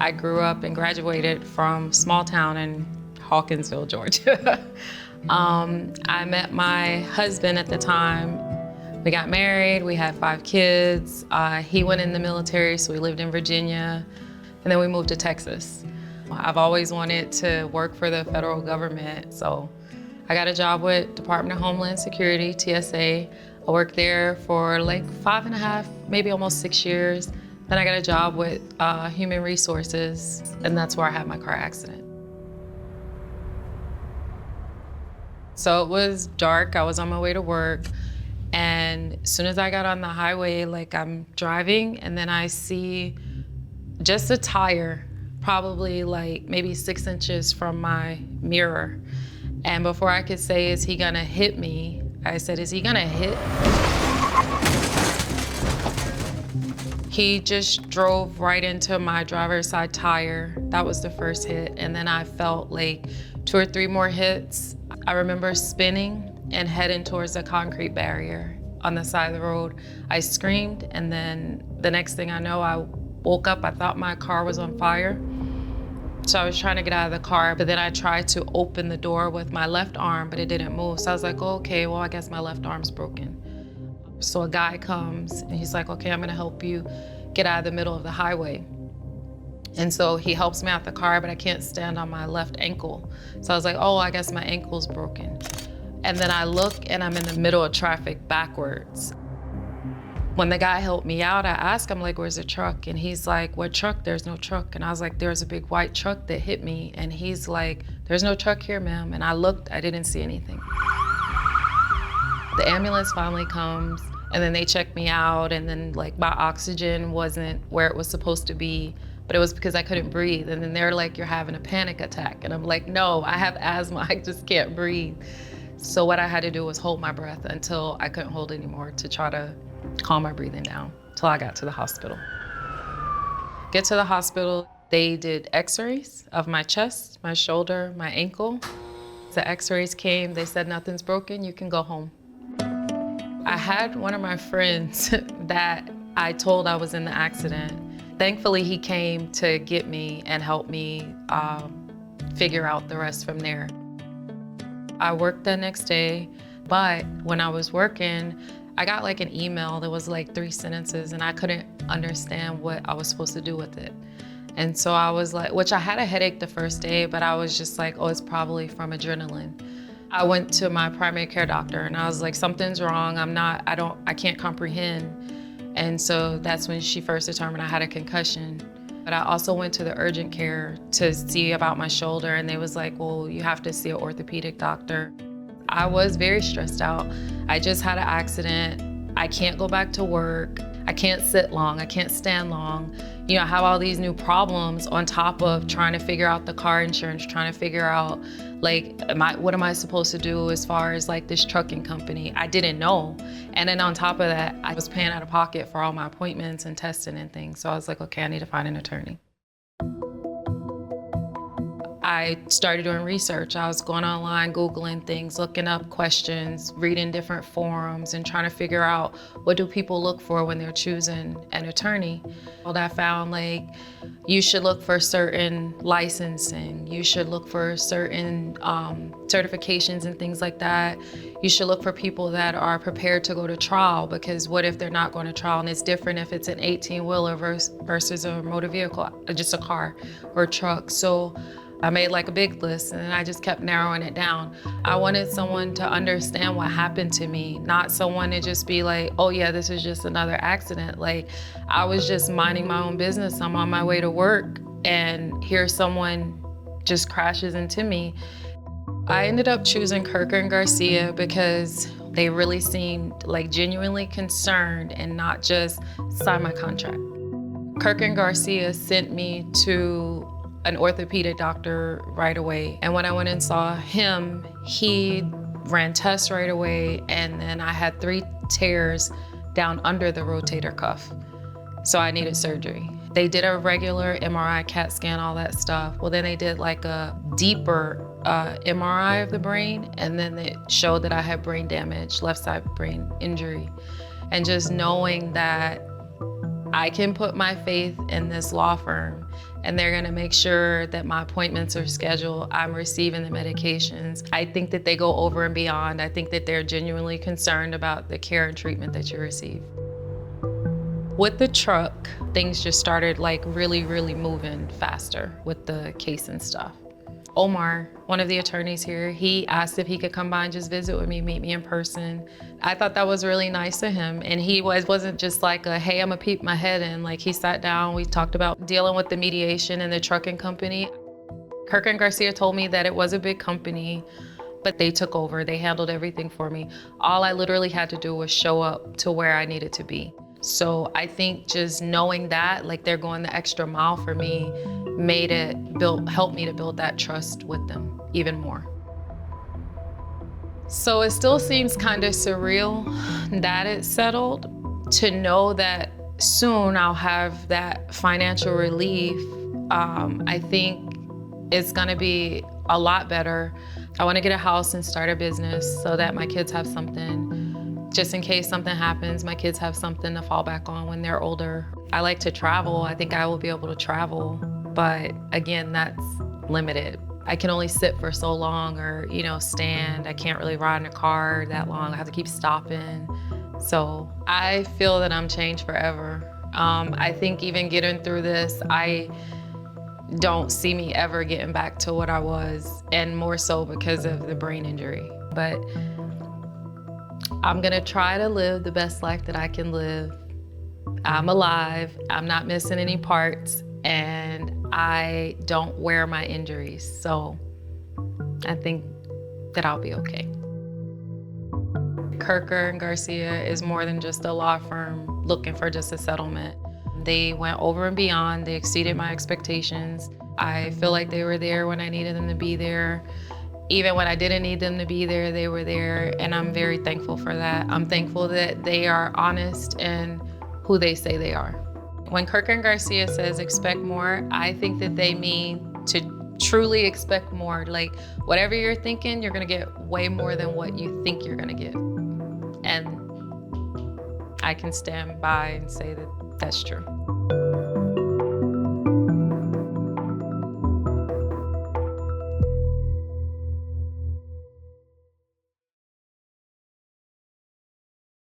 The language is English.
I grew up and graduated from small town in Hawkinsville, Georgia. I met my husband at the time. We got married, we had 5 kids. He went in the military, so we lived in Virginia, and then we moved to Texas. I've always wanted to work for the federal government, so I got a job with Department of Homeland Security, TSA. I worked there for like 5.5, maybe almost 6 years. Then I got a job with Human Resources, and that's where I had my car accident. So it was dark, I was on my way to work, and as soon as I got on the highway, like I'm driving, and then I see just a tire, probably like maybe 6 inches from my mirror. And before I could say, is he gonna hit me? I said, is he gonna hit? He just drove right into my driver's side tire. That was the first hit. And then I felt like 2 or 3 more hits. I remember spinning and heading towards a concrete barrier on the side of the road. I screamed, and then the next thing I know, I woke up, I thought my car was on fire. So I was trying to get out of the car, but then I tried to open the door with my left arm, but it didn't move. So I was like, oh, okay, well, I guess my left arm's broken. So a guy comes and he's like, okay, I'm gonna help you get out of the middle of the highway. And so he helps me out the car, but I can't stand on my left ankle. So I was like, oh, I guess my ankle's broken. And then I look and I'm in the middle of traffic backwards. When the guy helped me out, I asked him, like, where's the truck? And he's like, what truck? There's no truck. And I was like, there's a big white truck that hit me. And he's like, there's no truck here, ma'am. And I looked, I didn't see anything. The ambulance finally comes, and then they check me out, and then like my oxygen wasn't where it was supposed to be, but it was because I couldn't breathe. And then they're like, you're having a panic attack. And I'm like, no, I have asthma, I just can't breathe. So what I had to do was hold my breath until I couldn't hold anymore to try to calm my breathing down till I got to the hospital. Get to the hospital, they did x-rays of my chest, my shoulder, my ankle. The x-rays came, they said nothing's broken, you can go home. I had one of my friends that I told I was in the accident. Thankfully, he came to get me and help me figure out the rest from there. I worked the next day, but when I was working, I got like an email that was like 3 sentences, and I couldn't understand what I was supposed to do with it. And so I was like, which I had a headache the first day, but I was just like, oh, it's probably from adrenaline. I went to my primary care doctor and I was like, something's wrong, I can't comprehend. And so that's when she first determined I had a concussion. But I also went to the urgent care to see about my shoulder, and they was like, well, you have to see an orthopedic doctor. I was very stressed out. I just had an accident. I can't go back to work. I can't sit long, I can't stand long. You know, I have all these new problems on top of trying to figure out the car insurance, trying to figure out, like, what am I supposed to do as far as like this trucking company? I didn't know. And then on top of that, I was paying out of pocket for all my appointments and testing and things. So I was like, okay, I need to find an attorney. I started doing research. I was going online, Googling things, looking up questions, reading different forums, and trying to figure out what do people look for when they're choosing an attorney. Well, I found like you should look for certain licensing. You should look for certain certifications and things like that. You should look for people that are prepared to go to trial, because what if they're not going to trial? And it's different if it's an 18-wheeler versus a motor vehicle, just a car or a truck. So I made like a big list, and then I just kept narrowing it down. I wanted someone to understand what happened to me, not someone to just be like, oh yeah, this is just another accident. Like, I was just minding my own business. I'm on my way to work, and here someone just crashes into me. I ended up choosing Kherkher Garcia because they really seemed like genuinely concerned and not just sign my contract. Kherkher Garcia sent me to an orthopedic doctor right away. And when I went and saw him, he ran tests right away, and then I had 3 tears down under the rotator cuff. So I needed surgery. They did a regular MRI, CAT scan, all that stuff. Well, then they did like a deeper MRI of the brain, and then it showed that I had brain damage, left side brain injury. And just knowing that I can put my faith in this law firm and they're gonna make sure that my appointments are scheduled, I'm receiving the medications. I think that they go over and beyond. I think that they're genuinely concerned about the care and treatment that you receive. With the truck, things just started like really moving faster with the case and stuff. Omar, one of the attorneys here, he asked if he could come by and just visit with me, meet me in person. I thought that was really nice of him. And he wasn't just like a, hey, I'm gonna peep my head in. Like, he sat down, we talked about dealing with the mediation and the trucking company. Kherkher Garcia told me that it was a big company, but they took over, they handled everything for me. All I literally had to do was show up to where I needed to be. So I think just knowing that, like, they're going the extra mile for me, helped me to build that trust with them even more. So it still seems kind of surreal that it's settled. To know that soon I'll have that financial relief, I think it's gonna be a lot better. I wanna get a house and start a business so that my kids have something. Just in case something happens, my kids have something to fall back on when they're older. I like to travel. I think I will be able to travel, but again, that's limited. I can only sit for so long or, stand. I can't really ride in a car that long. I have to keep stopping. So I feel that I'm changed forever. I think even getting through this, I don't see me ever getting back to what I was, and more so because of the brain injury. But I'm gonna try to live the best life that I can live. I'm alive, I'm not missing any parts, and I don't wear my injuries. So I think that I'll be okay. Kherkher Garcia is more than just a law firm looking for just a settlement. They went over and beyond, they exceeded my expectations. I feel like they were there when I needed them to be there. Even when I didn't need them to be there, they were there, and I'm very thankful for that. I'm thankful that they are honest in who they say they are. When Kherkher Garcia says expect more, I think that they mean to truly expect more. Like, whatever you're thinking, you're gonna get way more than what you think you're gonna get. And I can stand by and say that that's true.